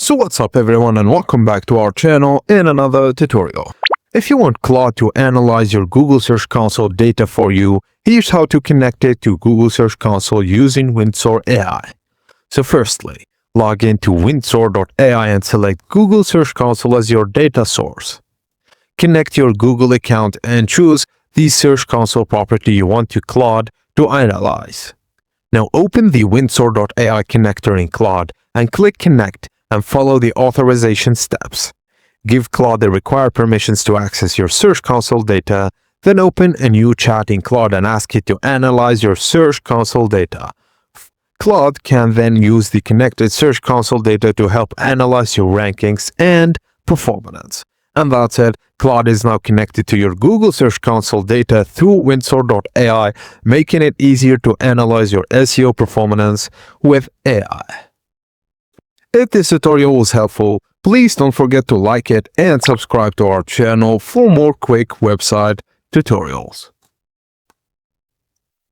So what's up everyone, and welcome back to our channel in another tutorial. If you want Claude to analyze your Google Search Console data for you, here's how to connect it to Google Search Console using Windsor AI. So firstly, log into windsor.ai and select Google Search Console as your data source. Connect your Google account and choose the Search Console property you want to Claude to analyze. Now open the windsor.ai connector in Claude and click Connect and follow the authorization steps. Give Claude the required permissions to access your Search Console data, then open a new chat in Claude and ask it to analyze your Search Console data. Claude can then use the connected Search Console data to help analyze your rankings and performance. And that's it. Claude is now connected to your Google Search Console data through windsor.ai, making it easier to analyze your SEO performance with AI. If this tutorial was helpful, please don't forget to like it and subscribe to our channel for more quick website tutorials.